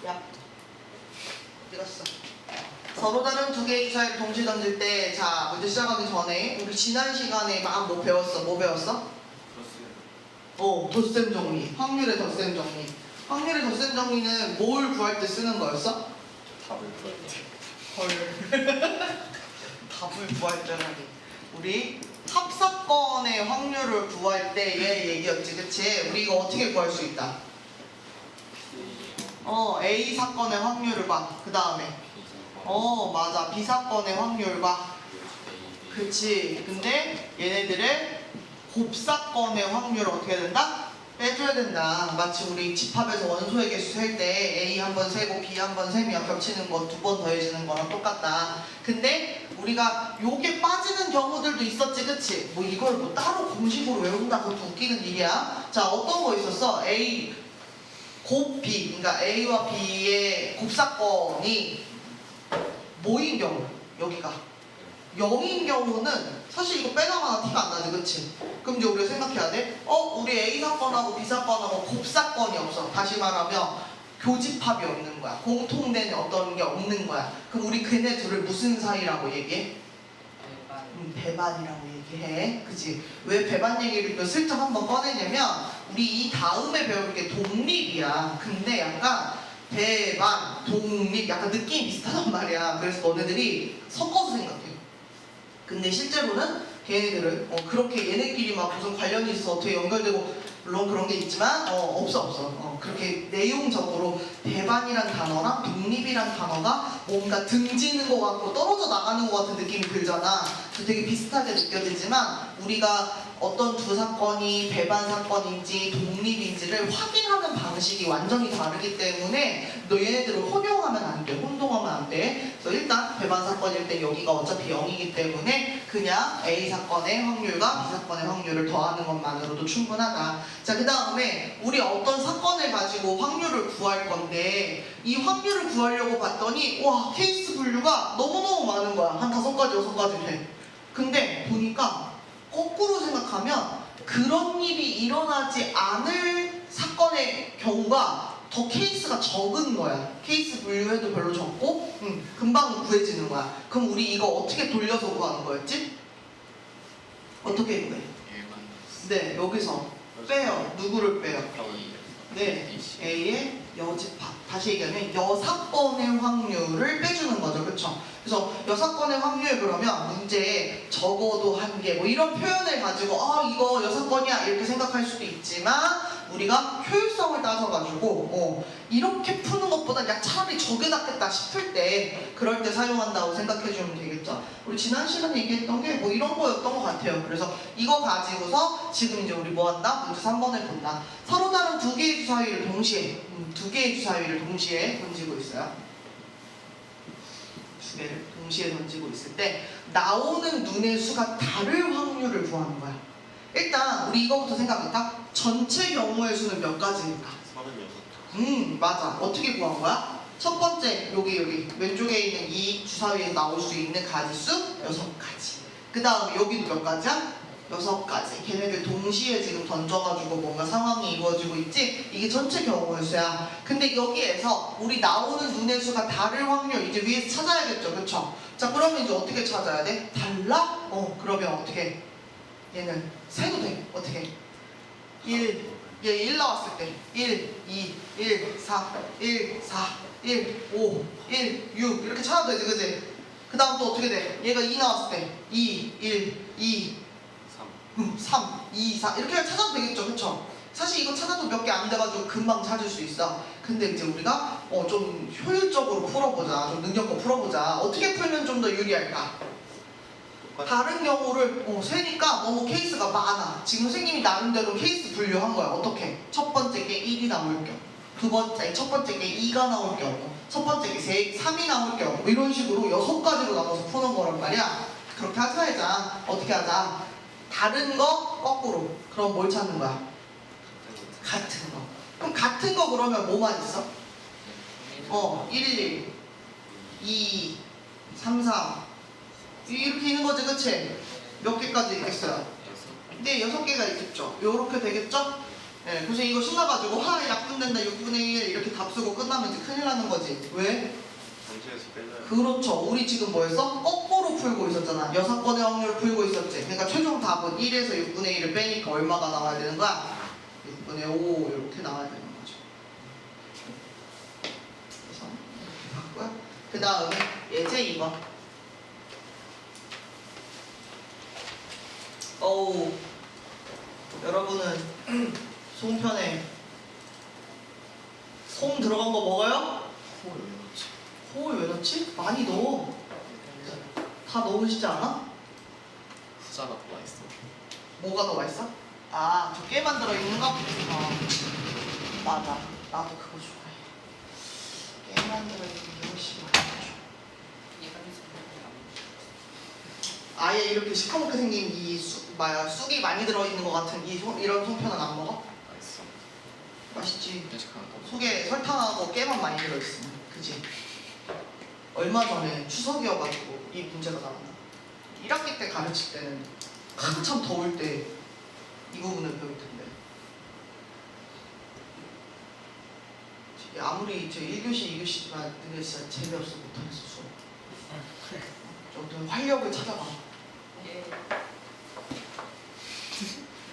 야, 어디 갔어? 서로 다른 두 개의 주사위를 동시에 던질 때, 자, 문제 시작하기 전에 우리 지난 시간에 막 뭐 배웠어? 뭐 배웠어? 덧셈 정리. 확률의 덧셈 정리. 확률의 덧셈 정리는 뭘 구할 때 쓰는 거였어? 답을 구할 때. 헐. 답을 구할 때라니. 우리 합사건의 확률을 구할 때 얘 얘기였지, 그치? 우리 이거 어떻게 구할 수 있다? A 사건의 확률을 봐. 그 다음에 맞아. B 사건의 확률 봐. 그치. 근데 얘네들의 곱사건의 확률을 어떻게 해야 된다? 빼줘야 된다. 마치 우리 집합에서 원소의 개수 셀 때 A 한 번 세고 B 한 번 세면 겹치는 거 두 번 더해지는 거랑 똑같다. 근데 우리가 요게 빠지는 경우들도 있었지, 그치? 뭐 이걸 뭐 따로 공식으로 외운다, 그것도 웃기는 일이야. 자, 어떤 거 있었어? A 곱 B, 그러니까 A와 B의 곱사건이 뭐인 경우? 여기가 0인 경우는 사실 이거 빼나가나 티가 안 나지, 그치? 그럼 이제 우리가 생각해야 돼. 우리 A 사건하고 B 사건하고 곱사건이 없어. 다시 말하면 교집합이 없는 거야. 공통된 어떤 게 없는 거야. 그럼 우리 걔네 둘을 무슨 사이라고 얘기해? 배반이라고 얘기해. 그치? 왜 배반 얘기를 또 슬쩍 한번 꺼내냐면 우리 이 다음에 배울 게 독립이야. 근데 약간 배반, 독립 약간 느낌이 비슷하단 말이야. 그래서 너네들이 섞어서 생각해. 근데 실제로는 걔네들은 그렇게 얘네끼리 막 무슨 관련이 있어 어떻게 연결되고 물론 그런 게 있지만 없어. 그렇게 내용적으로 배반이란 단어랑 독립이란 단어가 뭔가 등지는 것 같고 떨어져 나가는 것 같은 느낌이 들잖아. 되게 비슷하게 느껴지지만 우리가 어떤 두 사건이 배반 사건인지 독립인지를 확인하는 방식이 완전히 다르기 때문에 너 얘네들을 혼용하면 안 돼. 혼동하면 안 돼. 그래서 일단 배반 사건일 때 여기가 어차피 0이기 때문에 그냥 A 사건의 확률과 B 사건의 확률을 더하는 것만으로도 충분하다. 자, 그 다음에 우리 어떤 사건을 가지고 확률을 구할 건데 이 확률을 구하려고 봤더니 와, 케이스 분류가 너무너무 많은 거야. 한 5가지, 6가지 돼. 근데 보니까 거꾸로 생각하면 그런 일이 일어나지 않을 사건의 경우가 더 케이스가 적은 거야. 케이스 분류해도 별로 적고 금방 구해지는 거야. 그럼 우리 이거 어떻게 돌려서 구하는 거였지? 어떻게 구해? 네, 여기서 빼요. 누구를 빼요? 네, A의 여집합. 다시 얘기하면 여사건의 확률을 빼주는 거죠. 그쵸? 그래서 여사건의 확률 그러면 문제에 적어도 한 개 뭐 이런 표현을 가지고 이거 여사건이야 이렇게 생각할 수도 있지만 우리가 효율성을 따져가지고 이렇게 푸는 것보다 야 차라리 저게 낫겠다 싶을 때 그럴 때 사용한다고 생각해주면 되겠죠. 우리 지난 시간에 얘기했던 게 뭐 이런 거였던 것 같아요. 그래서 이거 가지고서 지금 이제 우리 뭐 한다? 문제 3번을 본다. 서로 다른 두 개의 주사위를 동시에 두 개의 주사위를 동시에 던지고 있어요. 두 개를 동시에 던지고 있을 때 나오는 눈의 수가 다를 확률을 구하는 거야. 일단 우리 이거부터 생각할까? 전체 경우의 수는 몇 가지일까? 36. 맞아. 어떻게 구한 거야? 첫 번째 여기 왼쪽에 있는 이 주사위에 나올 수 있는 가지수 6가지. 그 다음에 여기도 몇 가지야? 6가지. 걔네들 동시에 지금 던져가지고 뭔가 상황이 이루어지고 있지? 이게 전체 경우의 수야. 근데 여기에서 우리 나오는 눈의 수가 다를 확률 이제 위에서 찾아야겠죠, 그쵸? 자, 그러면 이제 어떻게 찾아야 돼? 달라? 그러면 어떻게? 얘는 세도 돼. 어떻게? 1 나왔을 때 1, 2, 1, 4, 1, 4, 1, 5, 1, 6 이렇게 찾아도 되지, 그치? 그 다음 또 어떻게 돼? 얘가 2 나왔을 때 2, 1, 2, 3, 2, 4 이렇게 찾아도 되겠죠, 그쵸? 사실 이거 찾아도 몇 개 안 돼가지고 금방 찾을 수 있어. 근데 이제 우리가 좀 효율적으로 풀어보자, 좀 능력껏 풀어보자. 어떻게 풀면 좀 더 유리할까? 다른 경우를 세니까 너무 케이스가 많아. 지금 선생님이 나름대로 케이스 분류한 거야. 어떻게? 첫 번째 게 1이 나올 경우, 첫 번째 게 2가 나올 경우, 첫 번째 게 3이 나올 경우 이런 식으로 6가지로 나눠서 푸는 거란 말이야. 그렇게 하자. 어떻게 하자? 다른 거 거꾸로. 그럼 뭘 찾는 거야? 같은 거. 그럼 같은 거 그러면 뭐만 있어? 1, 2, 3, 4 이렇게 있는 거지, 그치? 몇 개까지 있겠어요? 네, 6개가 있겠죠. 요렇게 되겠죠? 예, 그래서 이거 신나가지고 약분된다 6분의 1 이렇게 답 쓰고 끝나면 이제 큰일 나는 거지. 왜? 전체에서 빼줘야 그렇죠. 우리 지금 뭐 했어? 거꾸로 풀고 있었잖아. 6번의 확률을 풀고 있었지. 그러니까 최종 답은 1에서 6분의 1을 빼니까 얼마가 나와야 되는 거야? 6분의 5 이렇게 나와야 되는 거죠. 그래서 이렇게 봤고요. 그 다음에 예제 2번. 어우, 여러분은 송편에 솜 들어간 거 먹어요? 코를 왜 넣지? 콩을 왜 넣지? 많이 넣어. 다 넣으시지 않아? 후자가 더 맛있어. 뭐가 더 맛있어? 아, 저 깨 만들어 있는 거? 맞아. 나도 그거 좋아해. 깨 만들어 있는 게 훨씬 맛있어. 아예 이렇게 시커멓게 생긴 이 쑥이 많이 들어있는 것 같은 이런 송편은 안 먹어? 맛있어. 맛있지. 회식하는 거. 속에 설탕하고 깨만 많이 들어있으면 그지? 얼마 전에 추석이어가지고 이 문제가 나왔나? 1학기 때 가르칠 때는 한참 더울 때 이 부분을 배울 텐데 아무리 저 1교시, 2교시지만 근데 진짜 재미없어 못하겠어 수업. 좀 활력을 찾아봐.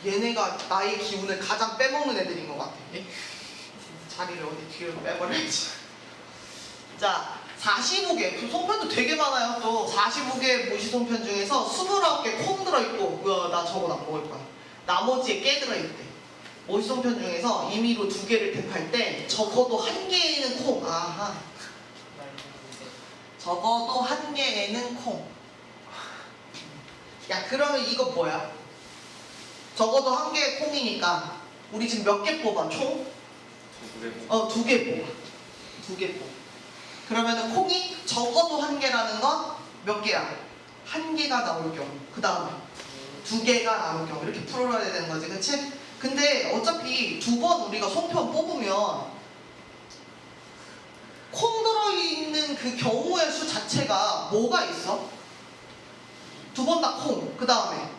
얘네가 나의 기운을 가장 빼먹는 애들인 것 같아. 자리를 어디 뒤로 빼버려야지. 자, 45개. 송편도 되게 많아요. 또 45개 모시송편 중에서 29개 콩 들어있고, 우와, 나 저건 안 먹을 거야. 나머지에 깨 들어있대. 모시송편 중에서 임의로 2개를 택할 때 적어도 1개에는 콩. 아하. 적어도 1개에는 콩. 야, 그러면 이거 뭐야? 적어도 1개의 콩이니까 우리 지금 몇 개 뽑아? 총? 2개 2개 뽑아. 2개 뽑아. 그러면은 콩이 적어도 1개라는 건 몇 개야? 1개가 나올 경우. 그 다음에 2개가 나올 경우. 이렇게 풀어야 되는 거지. 그치? 근데 어차피 2번 우리가 송편 뽑으면 콩 들어있는 그 경우의 수 자체가 뭐가 있어? 2번 다 콩. 그 다음에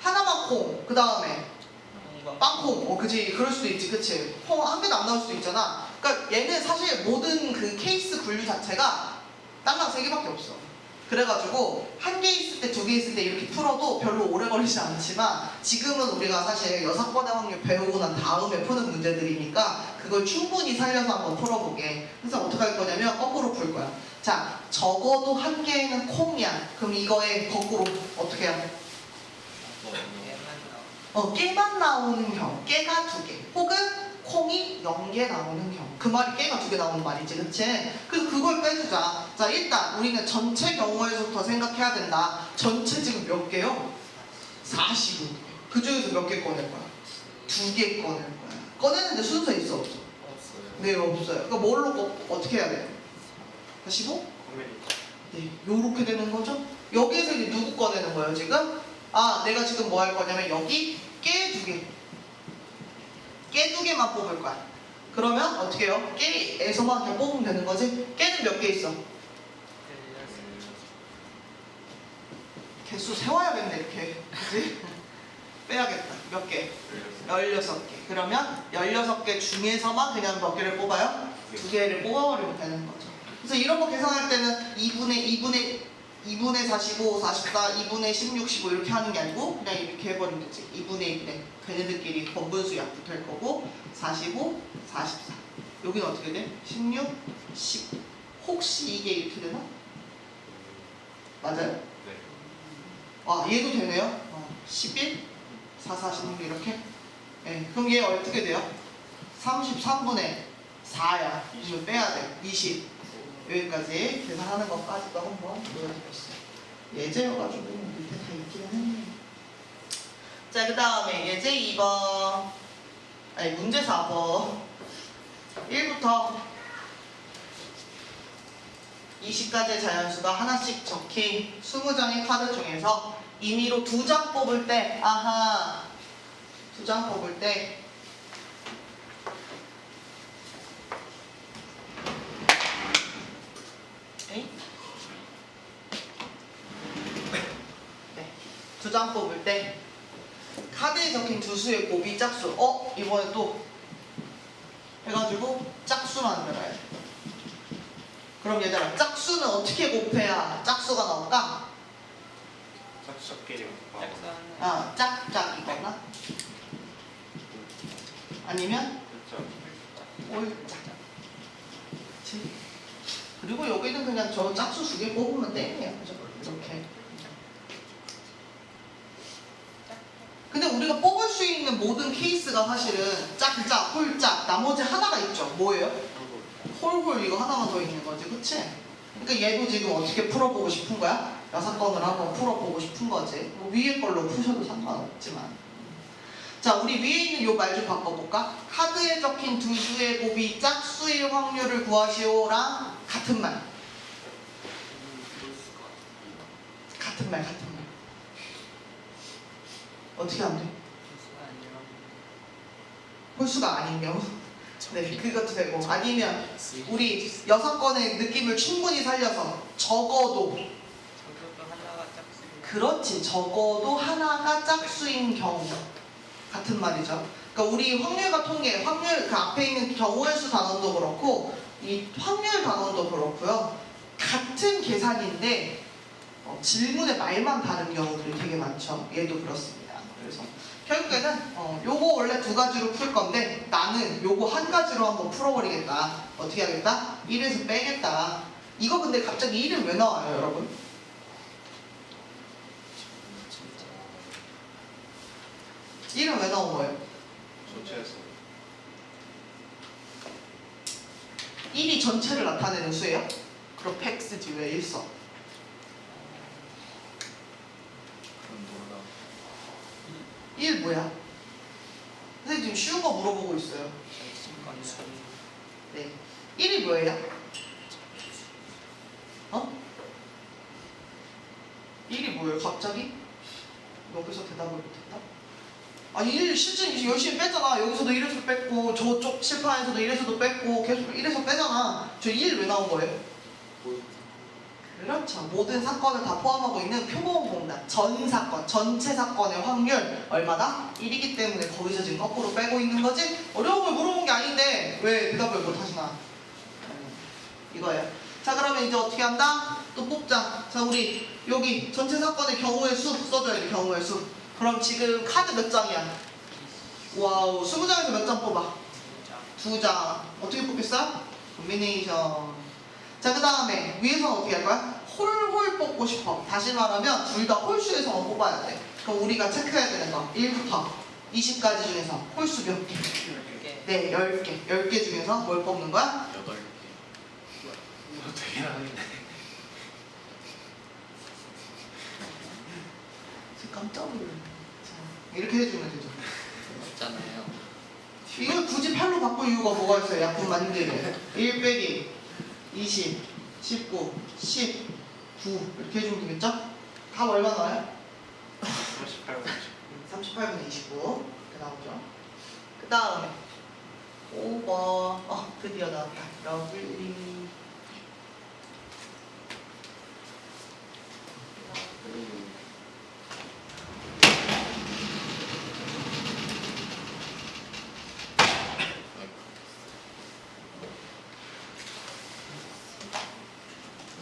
하나만 콩. 그 다음에 빵콩. 그지? 그럴 수도 있지. 그치? 콩 1개도 안 나올 수도 있잖아. 그러니까 얘는 사실 모든 그 케이스 분류 자체가 땅랑 3개밖에 없어. 그래가지고 1개 있을 때 2개 있을 때 이렇게 풀어도 별로 오래 걸리지 않지만 지금은 우리가 사실 6번의 확률 배우고 난 다음에 푸는 문제들이니까 그걸 충분히 살려서 한번 풀어보게. 그래서 어떻게 할 거냐면 거꾸로 풀 거야. 자, 적어도 1개는 콩이야. 그럼 이거에 거꾸로 어떻게 해야 돼? 깨만 나오는 경우. 깨가 2개. 혹은 콩이 0개 나오는 경우. 그 말이 깨가 2개 나오는 말이지. 그치? 그래서 그걸 빼주자. 자, 일단 우리는 전체 경우에서부터 생각해야 된다. 전체 지금 몇 개요? 45개. 그 중에서 몇 개 꺼낼 거야? 2개 꺼낼 거야. 꺼내는데 순서 있어 없어? 없어요. 네, 없어요. 그러니까 뭘로 어떻게 해야 돼요? 45? 네, 요렇게 되는 거죠? 여기에서 이제 누구 꺼내는 거예요, 지금? 아, 내가 지금 뭐 할 거냐면 여기 깨 2개. 깨 2개만 뽑을 거야. 그러면 어떻게 해요? 깨에서만 그냥 뽑으면 되는 거지? 깨는 몇 개 있어? 개수 세워야겠네, 이렇게. 그지? 빼야겠다. 몇 개? 16개. 그러면 16개 중에서만 그냥 몇 개를 뽑아요? 2개를 뽑아버리면 되는 거죠. 그래서 이런 거 계산할 때는 2분의 45, 44, 2분의 16, 15 이렇게 하는 게 아니고 그냥 이렇게 해버리면 되지. 2분의 2분의 걔네들끼리 번분수 약도 될 거고 45, 44 여기는 어떻게 돼? 16, 10 혹시 이게 이렇게 되나? 맞아요? 네. 아, 얘도 되네요. 11, 4, 46 이렇게. 네, 그럼 얘 어떻게 돼요? 33분의 4야. 이거 빼야 돼. 20. 여기까지 계산하는 것까지도 한번 보여드렸어요. 예제여가지고 밑에 다 있기는 했네요. 자, 그 다음에 예제 2번. 아니, 문제 4번. 1부터 20가지의 자연수가 하나씩 적힌 20장의 카드 중에서 임의로 2장 뽑을 때, 아하, 2장 뽑을 때 네, 2장 뽑을 때 카드에 적힌 두 수의 곱이 짝수. 이번에 또 해가지고 짝수 만들어야 돼. 그럼 얘들아, 짝수는 어떻게 곱해야 짝수가 나올까? 짝짝끼리 짝짝이거나 아니면 그쵸. 꼴짝. 그치? 그리고 여기는 그냥 저 짝수 두 개 뽑으면 땡이에요. 그죠? 이렇게. 근데 우리가 뽑을 수 있는 모든 케이스가 사실은 짝짝, 홀짝, 나머지 하나가 있죠. 뭐예요? 홀홀 이거 하나만 더 있는 거지, 그치? 그러니까 얘도 지금 어떻게 풀어보고 싶은 거야? 6건을 한번 풀어보고 싶은 거지. 뭐 위에 걸로 푸셔도 상관없지만. 자, 우리 위에 있는 요 말 좀 바꿔볼까? 카드에 적힌 두 수의 곱이 짝수일 확률을 구하시오랑 같은 말. 같은 말. 어떻게 하면 돼? 홀수가 아닌 경우. 네, 그것도 되고. 아니면 우리 6건의 느낌을 충분히 살려서 적어도 그렇지, 적어도 하나가 짝수인 경우 같은 말이죠. 그러니까 우리 확률과 통계, 확률 그 앞에 있는 경우의 수 단원도 그렇고 이 확률 단원도 그렇고요. 같은 계산인데 질문의 말만 다른 경우들이 되게 많죠. 얘도 그렇습니다. 그래서 결국에는 요거 원래 두 가지로 풀 건데 나는 요거 한 가지로 한번 풀어버리겠다. 어떻게 하겠다? 1에서 빼겠다. 이거 근데 갑자기 1은 왜 나와요, 여러분? 이름 왜 나온 거예요? 전체에서 1이 전체를 나타내는 수예요? 그럼 팩스지 왜 1 써? 그런 놀라 1 뭐야? 선생님 지금 쉬운 거 물어보고 있어요. 네. 1이 뭐예요? 1이 뭐예요? 갑자기? 여기서 대답을 못했다? 아니 1 실제 이제 열심히 뺐잖아. 여기서도 1에서 뺐고 저쪽 칠판에서도 1에서도 뺐고 계속 1에서 빼잖아. 저 1 왜 나온 거예요? 그렇죠. 모든 사건을 다 포함하고 있는 표본공단 전 사건, 전체 사건의 확률 얼마다? 1이기 때문에 거기서 지금 거꾸로 빼고 있는 거지? 어려운 걸 물어본 게 아닌데 왜 대답을 못 하시나? 이거예요. 자, 그러면 이제 어떻게 한다? 또 뽑자. 자, 우리 여기 전체 사건의 경우의 수 써줘야 돼. 경우의 수. 그럼 지금 카드 몇 장이야? 와우, 20장에서 몇 장 뽑아? 2장. 어떻게 뽑겠어? 콤비네이션. 자, 그 다음에 위에서는 어떻게 할 거야? 홀홀 뽑고 싶어. 다시 말하면 둘 다 홀수에서만 뽑아야 돼. 그럼 우리가 체크해야 되는 거 1부터 20까지 중에서 홀수 몇 개? 10개 네, 10개. 10개 중에서 뭘 뽑는 거야? 8개 이거 되게 많은데 깜짝 놀랐네. 이렇게 해주면 되죠. 없잖아요. 이걸 굳이 8로 바꿀 이유가 뭐가 있어요? 약분 만들기. 1 빼기 20, 19, 10, 9 이렇게 해주면 되겠죠? 답 얼마 나와요? 38분의 29 이렇게 나오죠. 그 다음에 5번 드디어 나왔다. 러블리.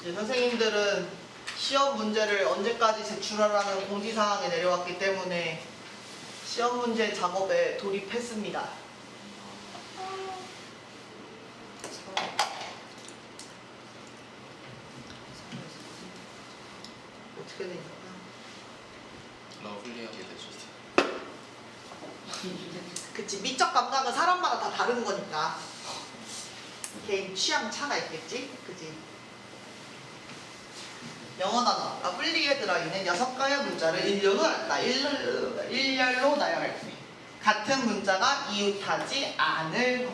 이제 선생님들은 시험 문제를 언제까지 제출하라는 공지사항이 내려왔기 때문에 시험 문제 작업에 돌입했습니다. 어떻게 되니까? 러블리하게 되셨어요. 그치, 미적 감각은 사람마다 다 다른 거니까 개인 취향 차가 있겠지? 그치? 영어 단어 러블리에 들어있는 6가의 문자를 일렬로 나열할 때 같은 문자가 이웃하지 않을 것.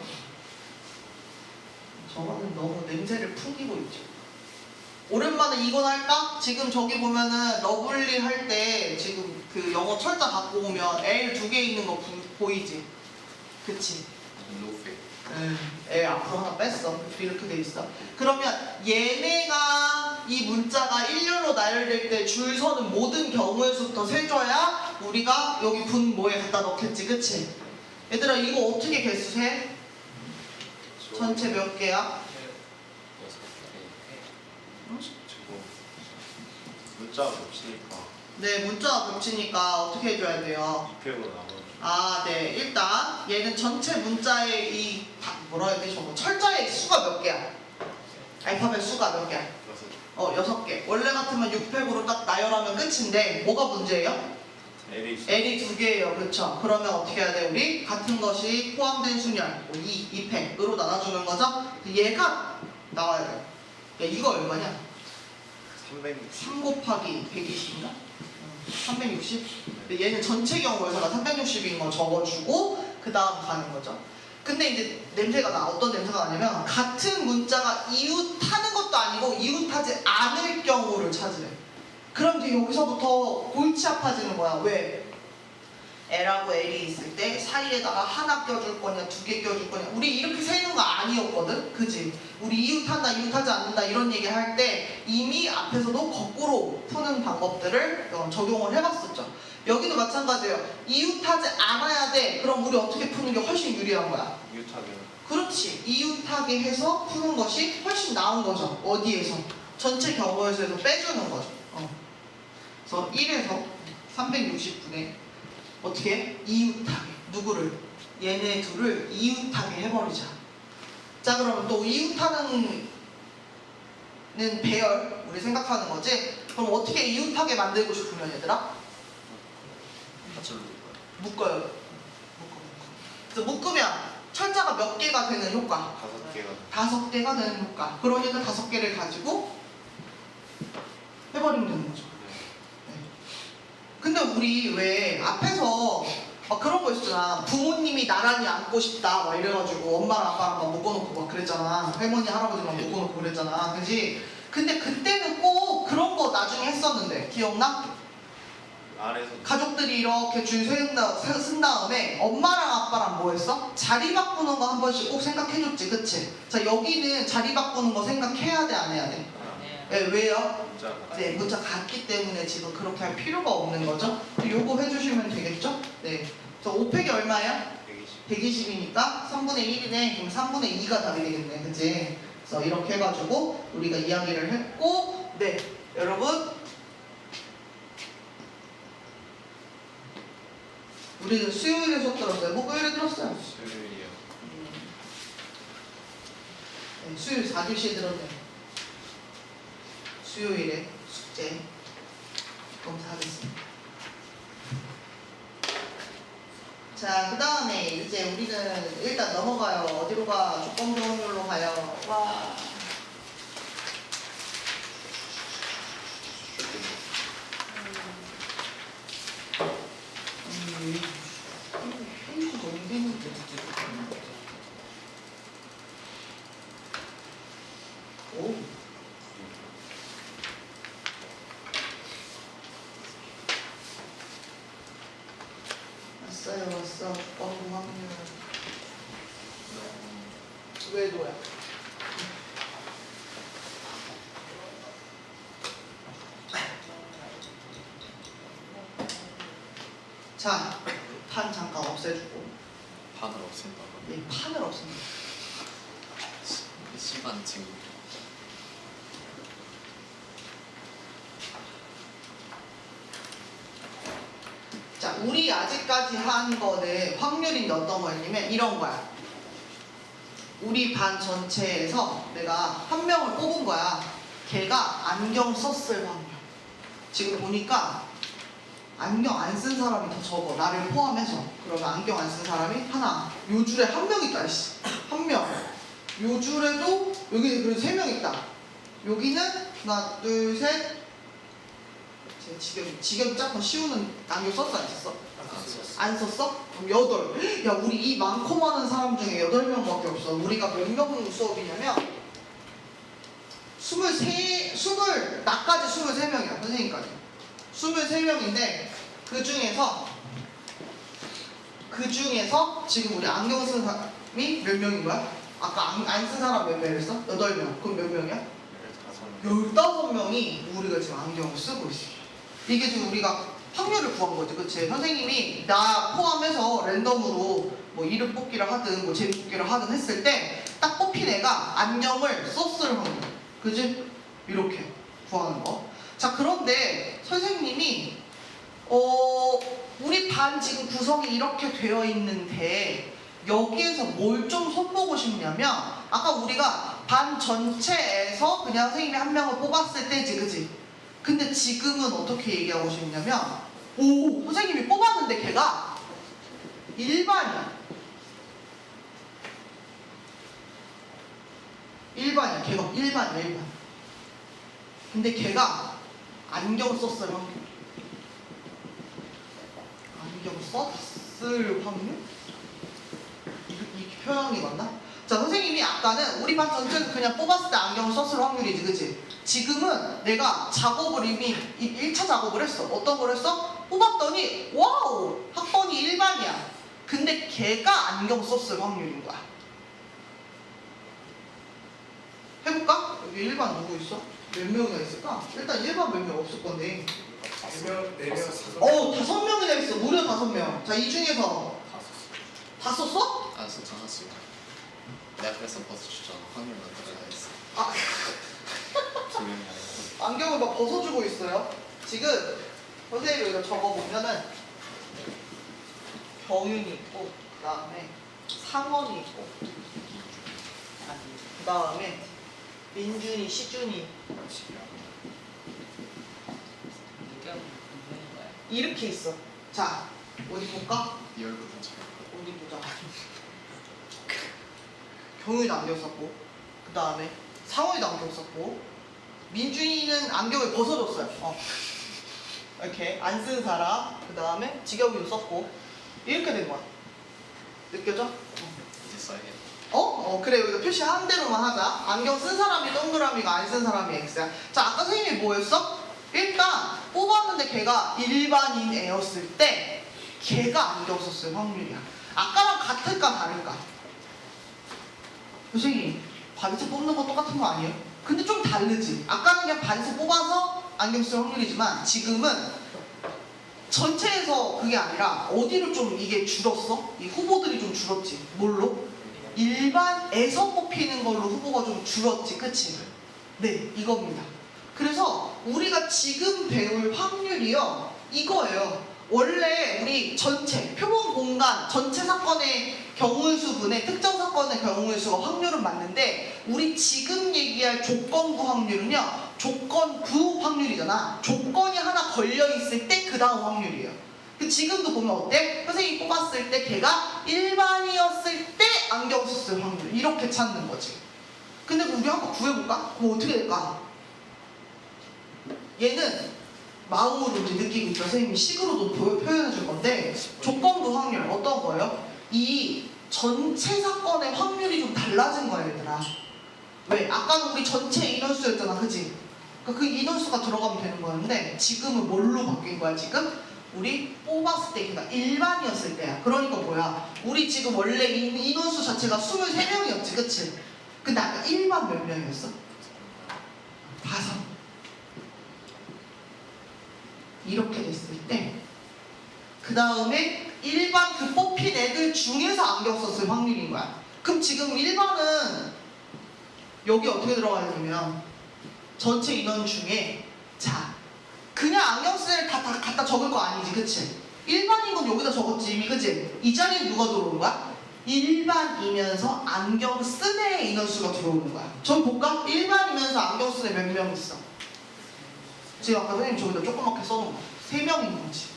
저거는 너무 냄새를 풍기고 있죠. 오랜만에 이건 할까? 지금 저기 보면은 러블리 할 때 지금 그 영어 철자 갖고 오면 L 2개 있는 거 보이지? 그치? 노페 L 앞으로 하나 뺐어. 이렇게 돼 있어. 그러면 얘네가 이 문자가 일렬로 나열될 때 줄 서는 모든 경우의 수부터 세줘야 우리가 여기 분 뭐에 갖다 넣겠지, 그치? 얘들아 이거 어떻게 개수 세? 전체 몇 개야? 지금 문자가 겹치니까 네, 문자가 겹치니까 어떻게 해줘야 돼요? 2팩으로 나눠. 아, 네. 일단 얘는 전체 문자의 이 뭐라 해야 되지? 저거 철자의 수가 몇 개야? 알파벳 수가 몇 개야? 6개. 원래 같으면 6팩으로 딱 나열하면 끝인데 뭐가 문제예요? L이 있어. L이 2개예요. 그렇죠? 그러면 어떻게 해야 돼? 우리 같은 것이 포함된 순열 2팩으로 나눠주는 거죠? 얘가 나와야 돼요. 야, 이거 얼마냐? 360. 3 곱하기 120인가? 360? 근데 얘는 전체 경우에서가 360인 거 적어주고 그 다음 가는 거죠. 근데 이제 냄새가 나. 어떤 냄새가 나냐면 같은 문자가 이웃하는 것도 아니고 이웃하지 않을 경우를 찾으래. 그럼 이제 여기서부터 골치 아파지는 거야. 왜? L하고 L이 있을 때 사이에다가 하나 껴줄 거냐 2개 껴줄 거냐 우리 이렇게 세는 거 아니었거든? 그지? 우리 이웃한다 이웃하지 않는다 이런 얘기 할 때 이미 앞에서도 거꾸로 푸는 방법들을 적용을 해봤었죠. 여기도 마찬가지예요. 이웃하지 않아야 돼. 그럼 우리 어떻게 푸는 게 훨씬 유리한 거야? 이웃하게. 그렇지. 이웃하게 해서 푸는 것이 훨씬 나은 거죠. 어디에서? 전체 경우에서 빼주는 거죠. 그래서 1에서 360분의 어떻게 해? 이웃하게. 누구를? 얘네 둘을 이웃하게 해버리자. 자, 그러면 또 이웃하는 배열 우리 생각하는 거지? 그럼 어떻게 이웃하게 만들고 싶으면 얘들아? 파출로 묶어요. 그래서 묶으면 철자가 몇 개가 되는 효과? 5개가. 5개가 되는 효과. 그러니까 5개를 가지고 해버리면 되는 거죠. 근데 우리 왜 앞에서 막 그런 거 있었잖아. 부모님이 나란히 앉고 싶다 막 이래가지고 엄마랑 아빠랑 막 묶어놓고 막 그랬잖아. 할머니 할아버지랑 묶어놓고 그랬잖아. 그지? 근데 그때는 꼭 그런 거 나중에 했었는데 기억나? 아래서 가족들이 이렇게 줄 쓴 다음에 엄마랑 아빠랑 뭐 했어? 자리 바꾸는 거 한 번씩 꼭 생각해줬지, 그치? 자, 여기는 자리 바꾸는 거 생각해야 돼, 안 해야 돼? 네, 왜요? 문자가. 네, 문자 같기 때문에 지금 그렇게 할 필요가 없는 거죠. 요거 해주시면 되겠죠? 네. 저 5팩이 얼마예요? 120. 120이니까 3분의 1이네. 그럼 3분의 2가 답이 되겠네, 그치? 그래서 이렇게 해가지고 우리가 이야기를 했고, 네, 여러분. 우리는 수요일에 수업 들었어요. 목요일에 들었어요. 수요일이요. 네, 수요일 4교시에 들었네. 수요일에 숙제 검사하겠습니다. 자, 그 다음에 이제 우리는 일단 넘어가요. 어디로 가? 조건 배분율로 가요. 와. 페이지 너무 되는데. 오. 왔어. 조건 확률. 왜 너야? 자, 판 잠깐 없애주고. 반을 없앤다고. 이 판을 없앤다. 시간 지금 자, 우리 아직까지 한 거는 확률인데 어떤 거였냐면 이런 거야. 우리 반 전체에서 내가 한 명을 뽑은 거야. 걔가 안경 썼을 확률. 지금 보니까 안경 안 쓴 사람이 더 적어. 나를 포함해서. 그러면 안경 안 쓴 사람이 하나. 요 줄에 한 명 있다. 씨. 한 명. 요 줄에도 여기 그래도 3명 있다. 여기는 하나, 둘, 셋. 지금 짝꿍 씌우는 안경 썼어 안 썼어? 안 썼어? 그럼 8. 야, 우리 이 많고 많은 사람 중에 8명밖에 없어. 우리가 몇 명 수업이냐면 나까지 23명이야. 선생님까지 23명인데 그 중에서 지금 우리 안경 쓴 사람이 몇 명인 거야? 아까 안 쓴 사람 몇 명이랬어? 8명. 그럼 몇 명이야? 15명이 우리가 지금 안경을 쓰고 있어. 이게 지금 우리가 확률을 구한 거지, 그치? 선생님이 나 포함해서 랜덤으로 뭐 이름 뽑기를 하든 뭐 제목 뽑기를 하든 했을 때 딱 뽑힌 애가 안경을 썼을 확률, 그지? 이렇게 구하는 거. 자, 그런데 선생님이 우리 반 지금 구성이 이렇게 되어 있는데 여기에서 뭘 좀 손보고 싶냐면 아까 우리가 반 전체에서 그냥 선생님이 한 명을 뽑았을 때지, 그지? 근데 지금은 어떻게 얘기하고 싶냐면 오, 선생님이 뽑았는데 걔가 일반이야. 일반이야. 걔가 일반. 근데 걔가 안경 썼을 확률. 안경 썼을 확률? 이 표현이 맞나? 자, 선생님이 아까는 우리 반 전체에서 그냥 뽑았을 때 안경을 썼을 확률이지, 그치? 지금은 내가 작업을 이미 1차 작업을 했어. 어떤 걸 했어? 뽑았더니 와우! 학번이 일반이야. 근데 걔가 안경 썼을 확률인 거야. 해볼까? 여기 일반 누구 있어? 몇 명이나 있을까? 일단 일반 몇 명 없을 건데. 5명이나 있어. 무려 5명. 자, 이 중에서 다 썼어? 안 썼잖아 지금. 내가 그래서 벗어주잖아. 확률 만들어야 했어. 아, 두 명이 아니고. 안경을 막 벗어주고 있어요. 지금 선생님이 여기다 적어보면은 경윤이 있고 그 다음에 상원이 있고 그 다음에 민준이, 시준이 이렇게 있어. 자, 어디 볼까? 네 얼굴은 잘. 어디 보자. 경윤이도 안경 썼고 그 다음에 상원이도 안경 썼고 민준이는 안경을 벗어줬어요. 이렇게 안 쓴 사람, 그 다음에 직역이도 썼고 이렇게 된 거야. 느껴져? 이제 써야겠다. 그래. 여기다 표시한 대로만 하자. 안경 쓴 사람이 동그라미고 안 쓴 사람이 X야. 자, 아까 선생님이 뭐 했어? 일단 뽑았는데 걔가 일반인 애였을 때 걔가 안경 썼을 확률이야. 아까랑 같을까 다를까? 선생님, 반에서 뽑는 거 똑같은 거 아니에요? 근데 좀 다르지? 아까는 그냥 반에서 뽑아서 안경 쓸 확률이지만 지금은 전체에서 그게 아니라 어디로 좀 이게 줄었어? 이 후보들이 좀 줄었지. 뭘로? 일반에서 뽑히는 걸로 후보가 좀 줄었지, 그치? 네, 이겁니다. 그래서 우리가 지금 배울 확률이요, 이거예요. 원래 우리 전체, 표본 공간, 전체 사건의 경우수분의 특정 사건의 경우수가 확률은 맞는데 우리 지금 얘기할 조건부 확률은요, 조건부 확률이잖아. 조건이 하나 걸려있을 때 그 다음 확률이에요. 지금도 보면 어때? 선생님이 뽑았을 때 걔가 일반이었을 때 안경 썼을 확률 이렇게 찾는 거지. 근데 우리 한번 구해볼까? 그럼 어떻게 될까? 얘는 마음으로 이제 느끼고 있죠. 선생님이 식으로도 표현해 줄 건데 조건부 확률 어떤 거예요? 이 전체 사건의 확률이 좀 달라진 거야, 얘들아. 왜? 아까는 우리 전체 인원수였잖아, 그치? 그러니까 그 인원수가 들어가면 되는 거였는데 지금은 뭘로 바뀐 거야, 지금? 우리 뽑았을 때 걔가 일반이었을 때야. 그러니까 뭐야? 우리 지금 원래 인원수 자체가 23명이었지, 그치? 근데 아까 일반 몇 명이었어? 5. 이렇게 됐을 때 그 다음에 일반 그 뽑힌 애들 중에서 안경 썼을 확률인 거야. 그럼 지금 일반은 여기 어떻게 들어가야 되냐면 전체 인원 중에 자 그냥 안경 쓴 애를 다 갖다 적을 거 아니지, 그치? 일반인 건 여기다 적었지 이미, 그치? 이 자리에 누가 들어오는 거야? 일반이면서 안경 쓴 애의 인원수가 들어오는 거야. 저기 볼까? 일반이면서 안경 쓴 애 몇 명 있어? 지금 아까 선생님 저기다 조그맣게 써놓은 거 3명인 거지.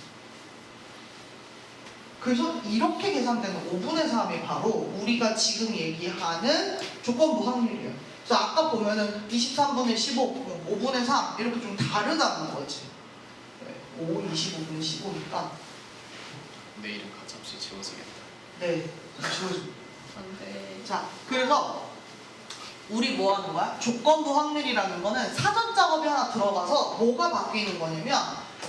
그래서 이렇게 계산되는 5분의 3이 바로 우리가 지금 얘기하는 조건부 확률이에요. 그래서 아까 보면은 23분의 15, 5분의 3 이렇게 좀 다르다는 거지. 5, 25분의 15니까 내일은 가차없이 지워지겠다. 네, 지워져. 안돼. 자, 그래서 우리 뭐 하는 거야? 조건부 확률이라는 거는 사전 작업이 하나 들어가서 뭐가 바뀌는 거냐면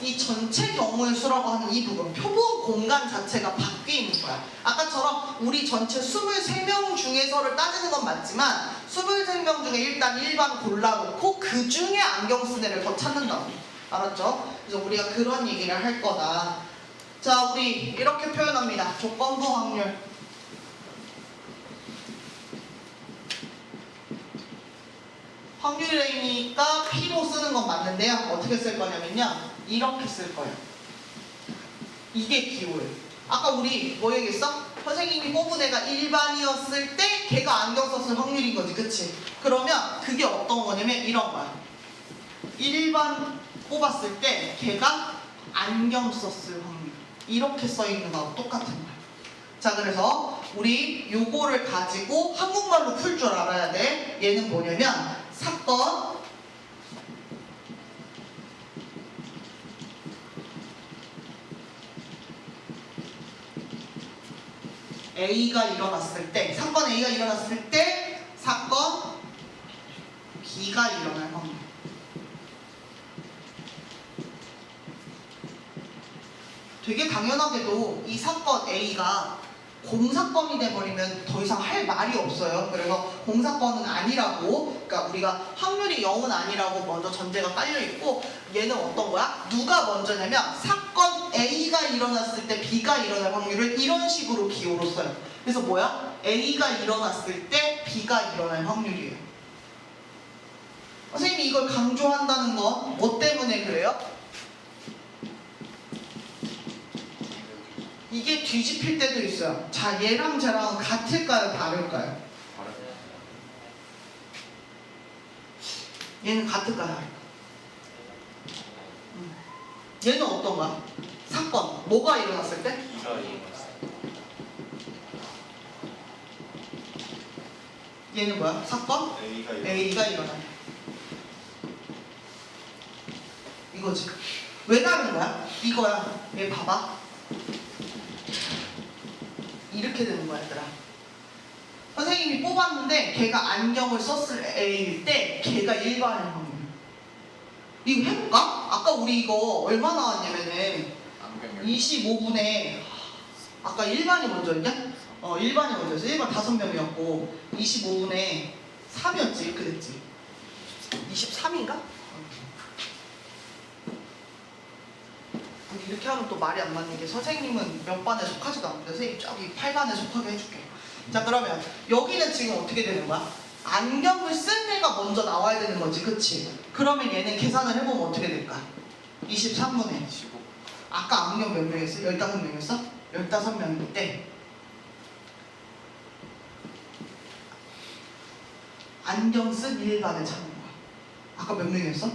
이 전체 경우의 수라고 하는 이 부분, 표본 공간 자체가 바뀌는 거야. 아까처럼 우리 전체 23명 중에서를 따지는 건 맞지만 23명 중에 일단 일반 골라놓고 그 중에 안경 쓴 애를 더 찾는다고. 알았죠? 그래서 우리가 그런 얘기를 할 거다. 자, 우리 이렇게 표현합니다. 조건부 확률. 확률이니까 P로 쓰는 건 맞는데요. 어떻게 쓸 거냐면요. 이렇게 쓸 거예요. 이게 기호예요. 아까 우리 뭐 얘기했어? 선생님이 뽑은 애가 일반이었을 때 걔가 안경 썼을 확률인 거지. 그치? 그러면 그게 어떤 거냐면 이런 거야. 일반 뽑았을 때 걔가 안경 썼을 확률. 이렇게 써있는 거하고 똑같은 거야. 자, 그래서 우리 요거를 가지고 한국말로 풀 줄 알아야 돼. 얘는 뭐냐면 사건 A가 일어났을 때, 사건 A가 일어났을 때 사건 B가 일어날 확률. 되게 당연하게도 이 사건 A가 공사건이 돼버리면 더 이상 할 말이 없어요. 그래서 공사건은 아니라고, 그러니까 우리가 확률이 0은 아니라고 먼저 전제가 깔려있고, 얘는 어떤 거야? 누가 먼저냐면 사건 A가 일어났을 때 B가 일어날 확률을 이런 식으로 기호로 써요. 그래서 뭐야? A가 일어났을 때 B가 일어날 확률이에요. 선생님이 이걸 강조한다는 건 뭐 때문에 그래요? 이게 뒤집힐 때도 있어요. 자, 얘랑 쟤랑 같을까요? 다를까요? 얘는 같을까요? 다를까요? 얘는 어떤가? 사건, 뭐가 일어났을 때? 얘는 뭐야? 사건? A가 일어나. 이거지. 왜 다른 거야? 이거야. 얘 봐봐. 이렇게 되는 거야, 얘들아. 선생님이 뽑았는데 걔가 안경을 썼을 A일 때 걔가 일반일 확률. 이거 해볼까? 아까 우리 이거 얼마 나왔냐면은 25분에 아까 1반이 먼저였냐? 일반이 먼저였어. 1반 5명이었고 25분에 3이었지. 이렇게 됐지. 23인가? 이렇게 하면 또 말이 안 맞는 게 선생님은 몇 반에 속하지도 않는데 선생님 저기 8반에 속하게 해줄게. 자, 그러면 여기는 지금 어떻게 되는 거야? 안경을 쓴 애가 먼저 나와야 되는 거지. 그치? 그러면 얘는 계산을 해보면 어떻게 될까? 23분에 15. 아까 안경 몇 명이었어? 15명이었어? 15명일 때 안경 쓴 일반을 찾는 거야. 아까 몇 명이었어?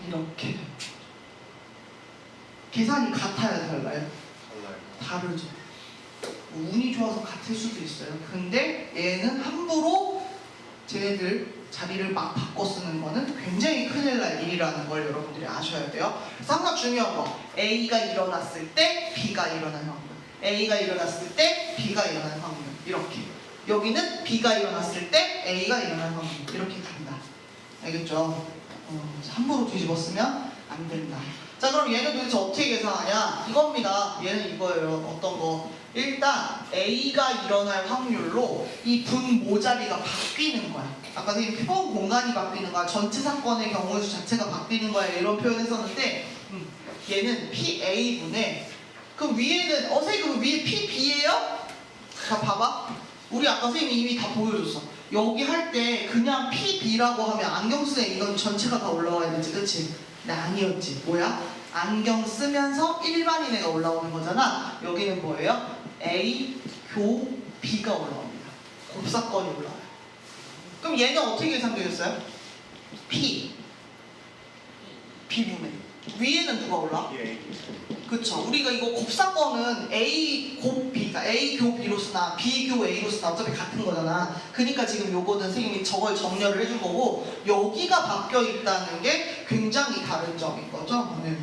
이렇게 계산이 같아야 달라요? 다르죠. 운이 좋아서 같을 수도 있어요. 근데 얘는 함부로 쟤네들 자리를 막 바꿔 쓰는 거는 굉장히 큰일 날 일이라는 걸 여러분들이 아셔야 돼요. 상당히 중요한 거. A가 일어났을 때 B가 일어날 확률. A가 일어났을 때 B가 일어날 확률. 이렇게. 여기는 B가 일어났을 때 A가 일어날 확률. 이렇게 간다. 알겠죠? 함부로 뒤집어 쓰면 안 된다. 자, 그럼 얘는 도대체 어떻게 계산하냐? 이겁니다. 얘는 이거예요. 어떤 거? 일단 A가 일어날 확률로 이 분 모자리가 바뀌는 거야. 아까 선생님 표본 공간이 바뀌는 거야. 전체 사건의 경우의 수 자체가 바뀌는 거야. 이런 표현했었는데 얘는 PA분의 그럼 위에는 선생님 그럼 위에 PB예요? 자, 봐봐. 우리 아까 선생님이 이미 다 보여줬어. 여기 할 때 그냥 PB라고 하면 안경 쓴 애 이건 전체가 다 올라와야 되지. 그치? 네, 아니었지. 뭐야? 안경 쓰면서 일반인 애가 올라오는 거잖아. 여기는 뭐예요? A, 교, B가 올라옵니다. 곱사건이 올라와요. 그럼 얘는 어떻게 계산되겠어요? P, B분의 위에는 누가 올라? 그쵸. 우리가 이거 곱사건은 A 곱 B가 A 교 B로 쓰나 B 교 A로 쓰나 어차피 같은 거잖아. 그러니까 지금 요거는 선생님이 저걸 정렬을 해준 거고 여기가 바뀌어 있다는 게 굉장히 다른 점인 거죠. 네.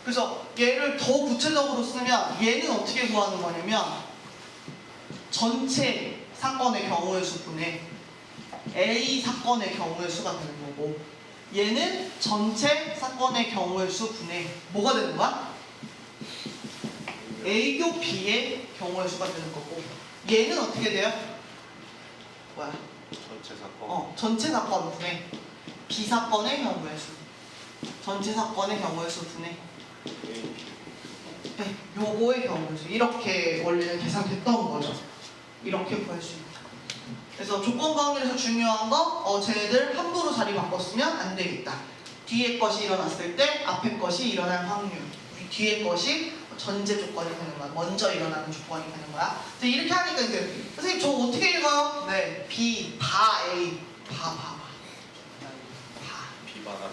그래서 얘를 더 구체적으로 쓰면 얘는 어떻게 구하는 거냐면 전체 사건의 경우의 수분에 A 사건의 경우의 수가 되는 거고 얘는 전체 사건의 경우의 수 분의 뭐가 되는 거야? A교 B의 경우의 수가 되는 거고 얘는 어떻게 돼요? 뭐야? 전체 사건. 전체 사건 분의 B 사건의 경우의 수. 전체 사건의 경우의 수 분의 네, 요거의 경우의 수. 이렇게 원래는 계산됐던 거죠. 이렇게 구할 수 있다. 그래서 조건과 확률에서 중요한 거 쟤네들 함부로 자리 바꿨으면 안 되겠다. 뒤에 것이 일어났을 때 앞에 것이 일어날 확률. 뒤에 것이 전제 조건이 되는 거야. 먼저 일어나는 조건이 되는 거야. 그래서 이렇게 하니까 이제 선생님 저 어떻게 읽어요? 네, B, 바 A, 바. 비바다.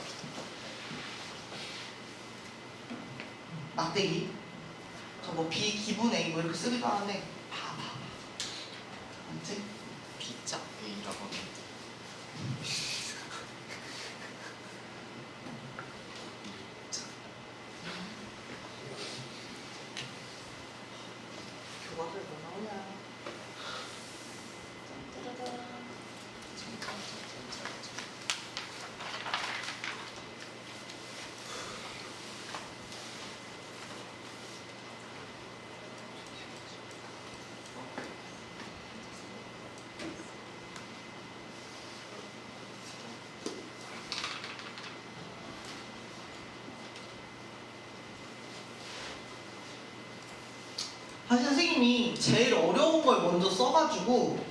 막대기. 저 뭐 B 기분 A 뭐 이렇게 쓰기도 하는데 바. 맞지? B자 A라고 하는. 교과서에 뭐 나오냐? 사실 선생님이 제일 어려운 걸 먼저 써가지고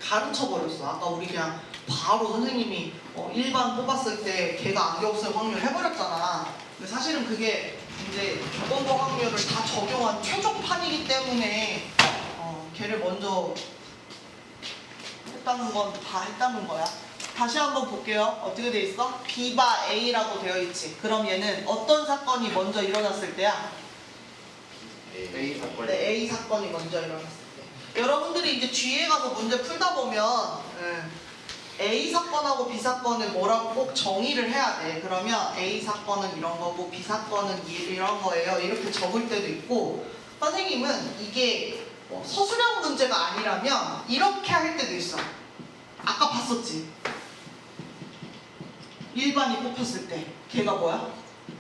가르쳐버렸어. 아까 우리 그냥 바로 선생님이 일반 뽑았을 때 걔가 안경 쓸 확률 해버렸잖아. 근데 사실은 그게 이제 조건부 확률을 다 적용한 최종판이기 때문에 걔를 먼저 했다는 건 다 했다는 거야. 다시 한번 볼게요. 어떻게 돼 있어? B바 A라고 되어 있지. 그럼 얘는 어떤 사건이 먼저 일어났을 때야? A 사건. 네, A 사건이 먼저 일어났을 때. 여러분들이 이제 뒤에 가서 문제 풀다 보면 A 사건하고 B 사건을 뭐라고 꼭 정의를 해야 돼. 그러면 A 사건은 이런 거고 B 사건은 이런 거예요. 이렇게 적을 때도 있고 선생님은 이게 서술형 문제가 아니라면 이렇게 할 때도 있어. 아까 봤었지? 일반이 뽑혔을 때 걔가 뭐야?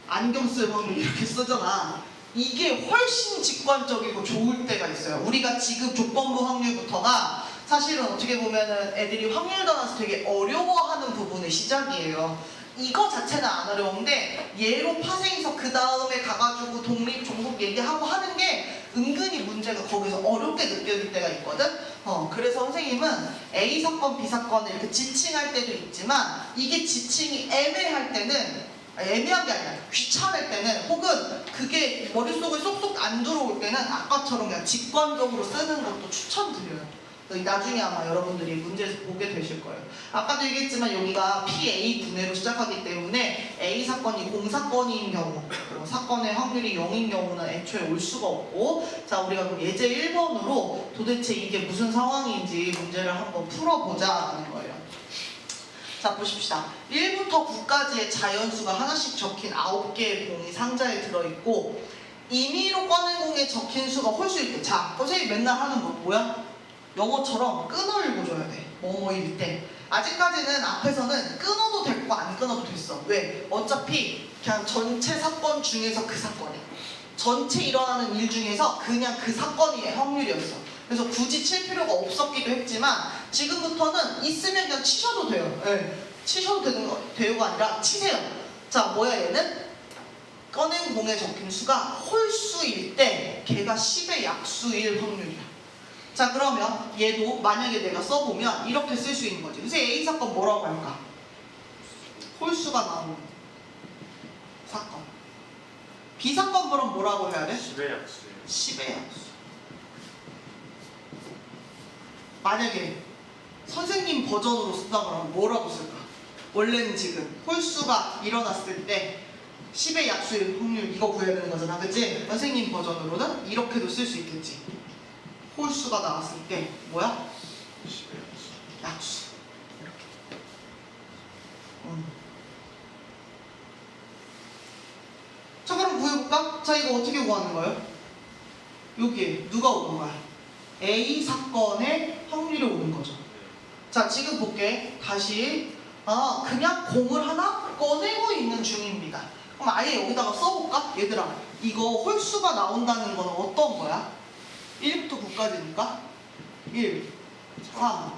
안경 쓸 확률 이렇게 쓰잖아. 이게 훨씬 직관적이고 좋을 때가 있어요. 우리가 지금 조건부 확률부터가 사실은 어떻게 보면은 애들이 확률 단원에서 되게 어려워하는 부분의 시작이에요. 이거 자체는 안 어려운데 얘로 파생해서 그 다음에 가가지고 독립, 종속 얘기하고 하는 게 은근히 문제가 거기서 어렵게 느껴질 때가 있거든. 그래서 선생님은 A 사건, B 사건을 이렇게 지칭할 때도 있지만 이게 지칭이 애매할 때는 애매한 게 아니라 귀찮을 때는 혹은 그게 머릿속에 쏙쏙 안 들어올 때는 아까처럼 그냥 직관적으로 쓰는 것도 추천드려요. 나중에 아마 여러분들이 문제에서 보게 되실 거예요. 아까도 얘기했지만 여기가 PA 분해로 시작하기 때문에 A 사건이 공사건인 경우 사건의 확률이 0인 경우는 애초에 올 수가 없고 자 우리가 그럼 예제 1번으로 도대체 이게 무슨 상황인지 문제를 한번 풀어보자는 거예요. 자 보십시다. 1부터 9까지의 자연수가 하나씩 적힌 9개의 공이 상자에 들어있고 임의로 꺼낸 공에 적힌 수가 홀수일 때 자 선생님이 맨날 하는 거 뭐야? 영어처럼 끊어 읽어줘야 돼. 뭐뭐일 때 아직까지는 앞에서는 끊어도 됐고 안 끊어도 됐어. 왜? 어차피 그냥 전체 사건 중에서 그 사건이야. 전체 일어나는 일 중에서 그냥 그 사건이 확률이었어. 그래서 굳이 칠 필요가 없었기도 했지만 지금부터는 있으면 그냥 치셔도 돼요. 네. 치셔도 되는 거 돼요가 아니라 치세요. 자 뭐야 얘는? 꺼낸 공에 적힌 수가 홀수일 때 걔가 10의 약수일 확률이야. 자 그러면 얘도 만약에 내가 써보면 이렇게 쓸 수 있는 거지. 선생님 A 사건 뭐라고 할까? 홀수가 나오는 사건. B 사건 그럼 뭐라고 해야 돼? 10의 약수. 10의 약수. 만약에 선생님 버전으로 쓴다 그러면 뭐라고 쓸까? 원래는 지금 홀수가 일어났을 때 10의 약수일 확률 이거 구해야 되는 거잖아. 그치? 선생님 버전으로는 이렇게도 쓸 수 있겠지. 홀수가 나왔을 때 뭐야? 10의 약수. 약수. 이렇게. 자 그럼 구해볼까? 자 이거 어떻게 구하는 거예요? 여기에 누가 오는 거야? A 사건의 확률이 오는 거죠. 자 지금 볼게. 다시 아, 그냥 공을 하나 꺼내고 있는 중입니다. 그럼 아예 여기다가 써볼까? 얘들아, 이거 홀수가 나온다는 건 어떤 거야? 1부터 9까지니까 1, 3,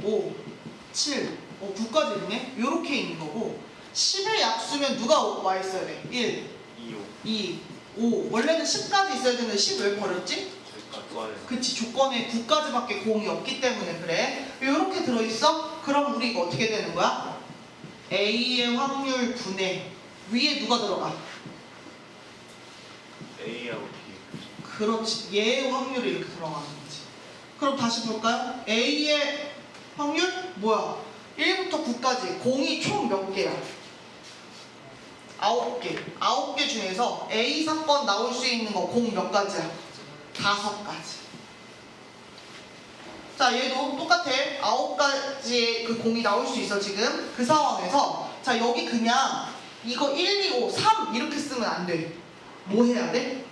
5, 7, 9까지 있네? 요렇게 있는 거고 10의 약수면 누가 와 있어야 돼? 1, 2, 5 원래는 10까지 있어야 되는데 10 왜 버렸지? 그치, 조건에 9까지밖에 공이 없기 때문에 그래. 요렇게 들어있어? 그럼 우리 이거 어떻게 되는 거야? A의 확률 분의 위에 누가 들어가? A하고 B. 그렇지, 얘의 확률이 이렇게 들어가는 거지. 그럼 다시 볼까요? A의 확률 뭐야? 1부터 9까지 공이 총 몇 개야? 9개. 9개 중에서 A 사건 나올 수 있는 거 공 몇 가지야? 5가지. 자, 얘도 똑같아. 9가지의 그 공이 나올 수 있어, 지금. 그 상황에서. 자, 여기 그냥 이거 1, 2, 5, 3 이렇게 쓰면 안 돼. 뭐 해야 돼?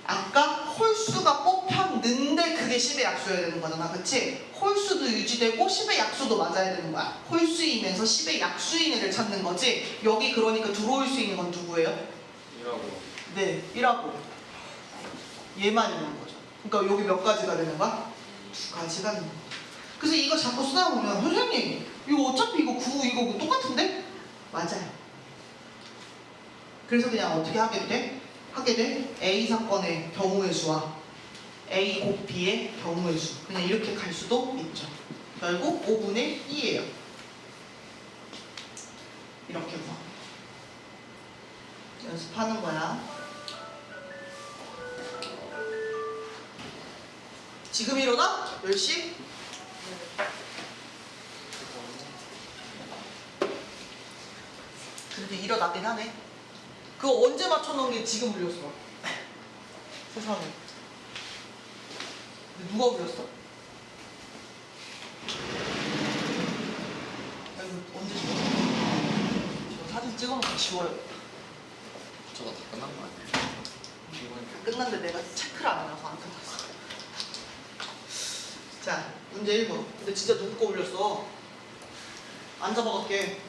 아까 홀수가 뽑혔는데 그게 10의 약수여야 되는 거잖아. 그치? 홀수도 유지되고 10의 약수도 맞아야 되는 거야. 홀수이면서 10의 약수인 애를 찾는 거지. 여기 그러니까 들어올 수 있는 건 누구예요? 1하고 네, 1하고 얘만 있는 거죠. 그러니까 여기 몇 가지가 되는 거야? 2가지가 되는 거야. 그래서 이거 자꾸 쓰다 보면 선생님 이거 어차피 이거 9 이거 뭐 똑같은데? 맞아요. 그래서 그냥 어떻게 하게 돼? A 사건의 경우의 수와 A 곱 B의 경우의 수 그냥 이렇게 갈 수도 있죠. 결국 5분의 2예요. 이렇게 해서 연습하는 거야. 지금 일어나? 10시? 근데 일어나긴 하네. 그거 언제 맞춰놓은 게 지금 울렸어? 세상에. 근데 누가 울렸어? 아이고, 언제 지웠어? 저 사진 찍어놓고 지워요. 저거 다 끝난 거 아니에요? 끝났는데 내가 체크를 안 해놔서 안 끝났어. 자, 문제 1번. 근데 진짜 누구 거 올렸어? 안 잡아갈게.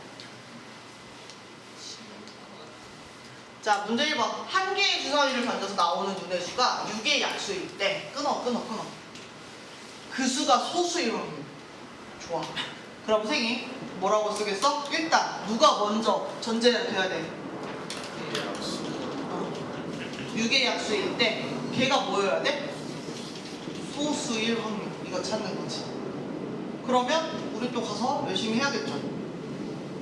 자, 문제 1번. 한 개의 주사위를 던져서 나오는 눈의 수가 6의 약수일 때 끊어. 그 수가 소수일 확률. 좋아. 그럼 선생님 뭐라고 쓰겠어? 일단 누가 먼저 전제를 해야 돼? 6의 약수일 때 걔가 뭐여야 돼? 소수일 확률. 이거 찾는 거지. 그러면 우리 또 가서 열심히 해야겠죠.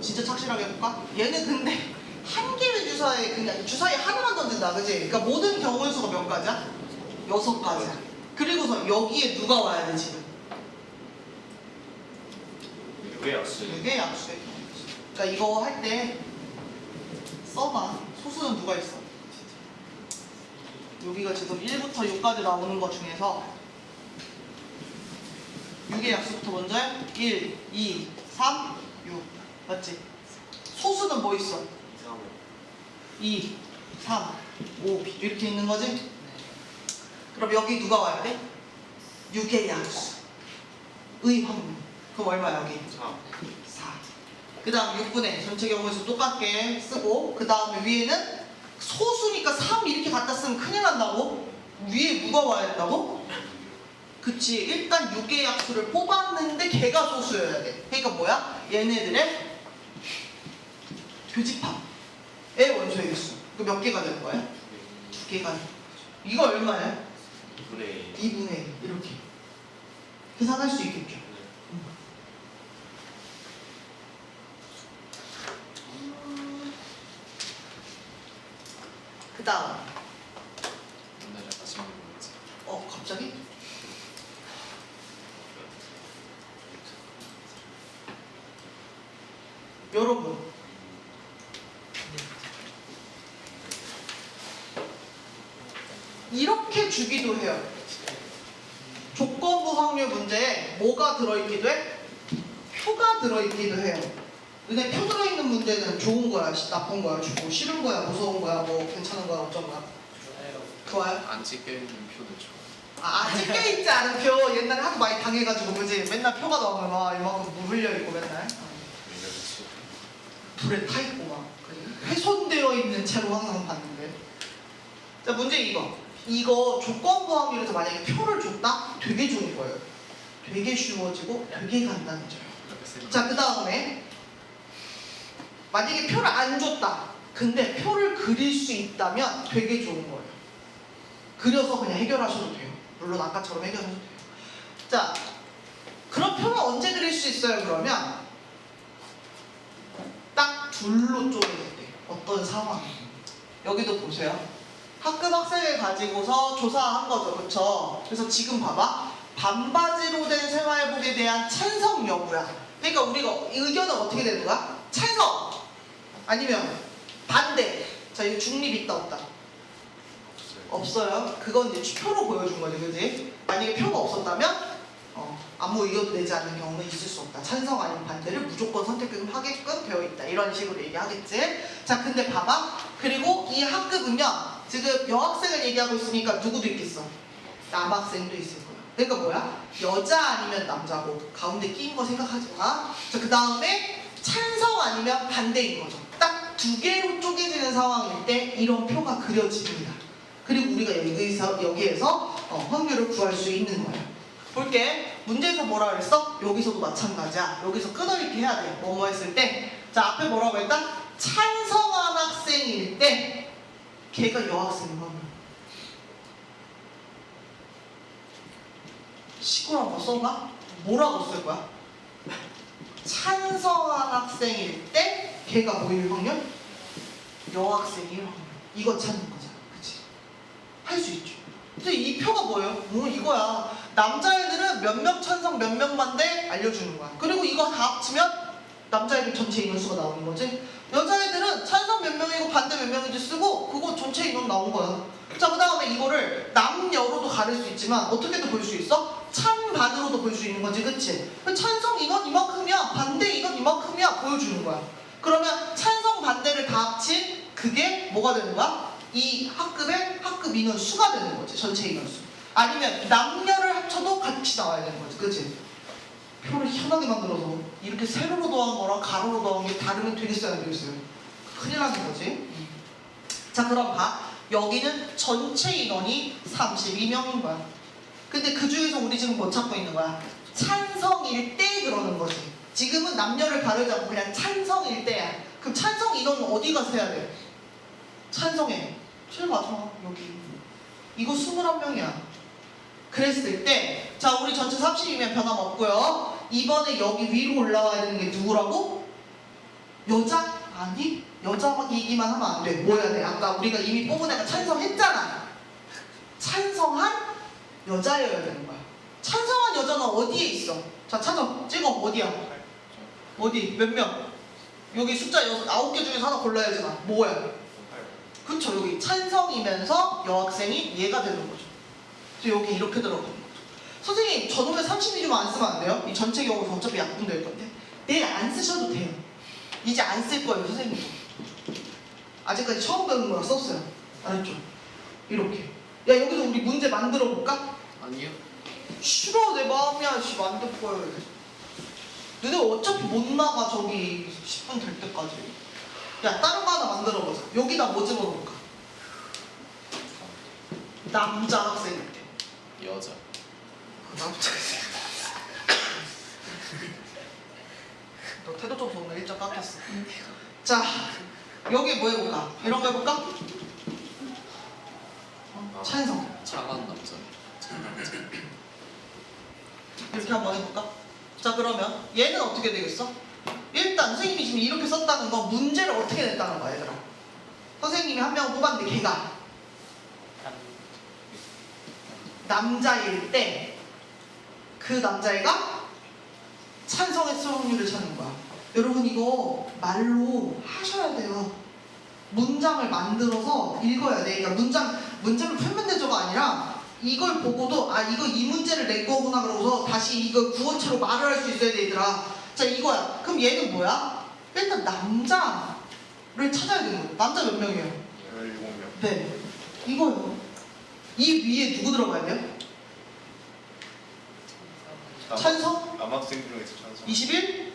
진짜 착실하게 해볼까? 얘는 근데 한 개의 주사위에 그냥 주사위 하나만 던진다, 그지? 그러니까 모든 경우의 수가 몇 가지야? 6가지야. 그리고서 여기에 누가 와야 돼 지금? 6의 약수. 6의 약수의 경우의 수. 그러니까 이거 할 때 써봐. 소수는 누가 있어? 여기가 지금 1부터 6까지 나오는 것 중에서 6의 약수부터 먼저 해. 1, 2, 3, 6 맞지? 소수는 뭐 있어? 2, 3, 5 이렇게 있는 거지? 그럼 여기 누가 와야 돼? 6의 약수 의 확률. 그럼 얼마야 여기? 4. 그 다음 6분의 전체 경우의 수 똑같게 쓰고 그 다음에 위에는 소수니까 3 이렇게 갖다 쓰면 큰일 난다고? 위에 누가 와야 된다고? 그치, 일단 6의 약수를 뽑았는데 걔가 소수여야 돼. 그러니까 뭐야? 얘네들의 교집합의 원소의 개수. 그 몇 개가 되는 거야? 2개가 되는 거죠. 이거 얼마야? 2분의 2분의 1 이렇게 계산할 수 있겠죠. 그 다음 오늘 약간 질문 뭐지? 갑자기? 여러분 이렇게 주기도 해요. 조건부 확률 문제에 뭐가 들어있기도 해? 표가 들어있기도 해요. 근데 표 들어있는 문제는 좋은 거야, 나쁜 거야, 주고 싫은 거야, 무서운 거야, 뭐 괜찮은 거야, 어쩐 거야? 좋아요? 안 찍혀 있는 표도 좋아. 아, 찍혀있지 않은 표 옛날에 하도 많이 당해가지고 그지? 맨날 표가 나오면 막 이만큼 물 흘려있고 맨날 불에 타 있고 막 훼손되어 있는 채로 항상 봤는데. 자, 문제 이거 조건부 확률에서 만약에 표를 줬다? 되게 좋은 거예요. 되게 쉬워지고 되게 간단해져요. 자, 그 다음에 만약에 표를 안 줬다. 근데 표를 그릴 수 있다면 되게 좋은 거예요. 그려서 그냥 해결하셔도 돼요. 물론 아까처럼 해결하셔도 돼요. 자, 그럼 표를 언제 그릴 수 있어요? 그러면 딱 둘로 쪼개질 때 어떤 상황이 여기도 보세요. 학급 학생을 가지고서 조사한 거죠. 그쵸? 그래서 지금 봐봐. 반바지로 된 생활복에 대한 찬성 여부야. 그러니까 우리가 의견은 어떻게 되는 거야? 찬성! 아니면 반대. 자, 이거 중립 있다 없다? 없어요. 그건 이제 표로 보여준 거지, 그지? 만약에 표가 없었다면 아무 의견도 내지 않는 경우는 있을 수 없다. 찬성 아니면 반대를 무조건 선택하게끔 되어 있다. 이런 식으로 얘기하겠지? 자, 근데 봐봐. 그리고 이 학급은요. 지금 여학생을 얘기하고 있으니까 누구도 있겠어? 남학생도 있을 거야. 그러니까 뭐야? 여자 아니면 남자고 가운데 끼인 거 생각하지 마. 자, 그 다음에 찬성 아니면 반대인 거죠. 딱 두 개로 쪼개지는 상황일 때 이런 표가 그려집니다. 그리고 우리가 여기에서 확률을 구할 수 있는 거예요. 볼게. 문제에서 뭐라 그랬어? 여기서도 마찬가지야. 여기서 끄어있게 해야 돼. 뭐뭐 했을 때. 자, 앞에 뭐라고 했다? 찬성한 학생일 때 걔가 여학생인 확률. 시골 한번 써봐? 뭐라고 쓸 거야? 찬성한 학생일 때 걔가 뭐일 확률? 여학생일 확률. 이거 찾는 거잖아. 그치? 할 수 있죠. 근데 이 표가 뭐예요? 이거야. 남자애들은 몇 명 찬성 몇 명 반대 알려주는 거야. 그리고 이거 다 합치면 남자애들 전체 인원수가 나오는 거지. 여자애들은 찬성 몇 명이고 반대 몇 명인지 쓰고 그거 전체 인원 나온 거야. 자, 그 다음에 이거를 남녀로도 가릴 수 있지만 어떻게도 볼 수 있어? 찬반으로도 볼 수 있는 거지, 그치? 찬성 인원 이만큼이야, 반대 인원 이만큼이야 보여주는 거야. 그러면 찬성 반대를 다 합친 그게 뭐가 되는 거야? 이 학급의 학급 인원 수가 되는 거지, 전체 인원 수. 아니면 남녀를 합쳐도 같이 나와야 되는 거지, 그치? 표를 희한하게 만들어서 이렇게 세로로 더한 거랑 가로로 더한 게 다르면 되겠어요, 안 되겠어요? 큰일 나는 거지. 자, 그럼 봐. 여기는 전체 인원이 32명인 거야. 근데 그 중에서 우리 지금 뭐 찾고 있는 거야? 찬성일 때 그러는 거지. 지금은 남녀를 가르지 않고 그냥 찬성일 때야. 그럼 찬성 인원은 어디 가서 해야 돼? 찬성해. 제일 마지막 여기. 이거 21명이야. 그랬을 때, 자, 우리 전체 32면 변함없고요. 이번에 여기 위로 올라와야 되는 게 누구라고? 여자? 아니, 여자 얘기만 하면 안 돼. 뭐 해야 돼? 아까 우리가 이미 뽑은 애가 찬성했잖아. 찬성한 여자여야 되는 거야. 찬성한 여자는 어디에 있어? 자, 찾아. 찍어. 어디야? 어디? 몇 명? 여기 숫자 9개 중에서 하나 골라야 되잖아. 뭐야? 그쵸. 여기 찬성이면서 여학생이 얘가 되는 거죠. 그래서 여기 이렇게 들어가는 거죠. 선생님, 저놈의 32좀 안 쓰면 안 돼요? 이 전체 경우에서 어차피 약분될 건데. 내일 안 쓰셔도 돼요. 이제 안 쓸 거예요, 선생님. 아직까지 처음 배우는 거라 썼어요. 알았죠? 이렇게. 야, 여기서 우리 문제 만들어 볼까? 아니요. 싫어, 내 마음이야. 만들 거야. 너네 어차피 못 나가, 저기 10분 될 때까지. 야, 다른 거 하나 만들어 보자. 여기다 뭐 집어넣을까? 남자 학생일 때. 여자. 남자 학생. 너 태도 좀 오늘 1점 깎였어. 자, 여기 뭐 해볼까? 이런 거 해볼까? 찬성. 차가운 남자. 찬 남자. 이렇게 한번 해볼까? 자, 그러면 얘는 어떻게 되겠어? 일단 선생님이 지금 이렇게 썼다는 건 문제를 어떻게 냈다는 거야, 얘들아. 선생님이 한 명 뽑았는데 걔가 남자일 때 그 남자애가 찬성했을 확률을 찾는 거야. 여러분, 이거 말로 하셔야 돼요. 문장을 만들어서 읽어야 돼. 그러니까 문장을 풀면 되죠가 아니라 이걸 보고도 이거 이 문제를 낸 거구나 그러고서 다시 이거 구어체로 말을 할 수 있어야 돼, 얘들아. 자, 이거야. 그럼 얘는 뭐야? 일단 남자를 찾아야 되는 거야. 남자 몇 명이에요? 17명. 네. 이거요. 이 위에 누구 들어가야 돼요? 찬성? 남학생 중에서 찬성. 21?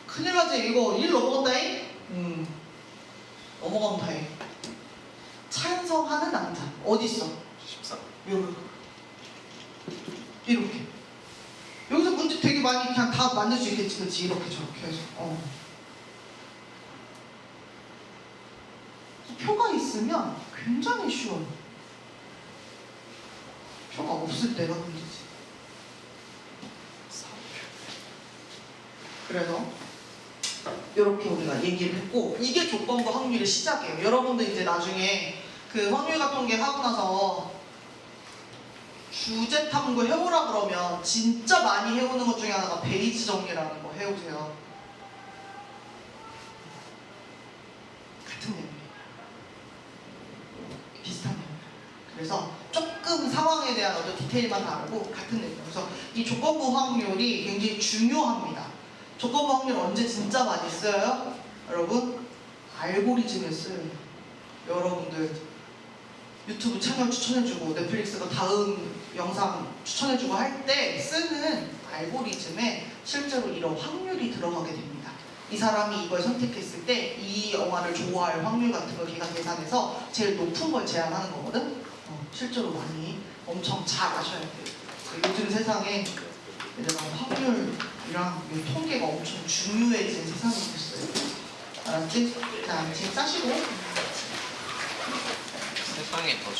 큰일 나지. 이거 1 넘어간다잉? 넘어가면 다행. 찬성하는 남자 어디 있어? 13. 여기. 이렇게. 여기서 문제 되게 많이 그냥 다 만들 수 있겠지, 그렇지? 이렇게 저렇게 해서. 표가 있으면 굉장히 쉬워요. 표가 없을 때가 문제지. 4. 그래서 이렇게 우리가 얘기를 했고, 이게 조건부 확률의 시작이에요. 여러분들 이제 나중에 그 확률과 통계 하고 나서 주제 탐구 해오라 그러면 진짜 많이 해오는 것 중에 하나가 베이지 정리라는 거 해오세요. 같은 내용이에요. 비슷한 내용. 그래서 조금 상황에 대한 어떤 디테일만 다르고 같은 내용. 그래서 이 조건부 확률이 굉장히 중요합니다. 조건부 확률 언제 진짜 많이 써요? 여러분, 알고리즘에 쓰여요. 여러분들 유튜브 채널 추천해주고 넷플릭스가 다음 영상 추천해주고 할 때 쓰는 알고리즘에 실제로 이런 확률이 들어가게 됩니다. 이 사람이 이걸 선택했을 때 이 영화를 좋아할 확률 같은 걸 걔가 계산해서 제일 높은 걸 제안하는 거거든. 실제로 많이 엄청 잘 아셔야 돼요. 요즘 세상에 이런 확률이랑 이 통계가 엄청 중요해진 세상이 됐어요. 알았지? 자, 지금 짜시고. 세상에 더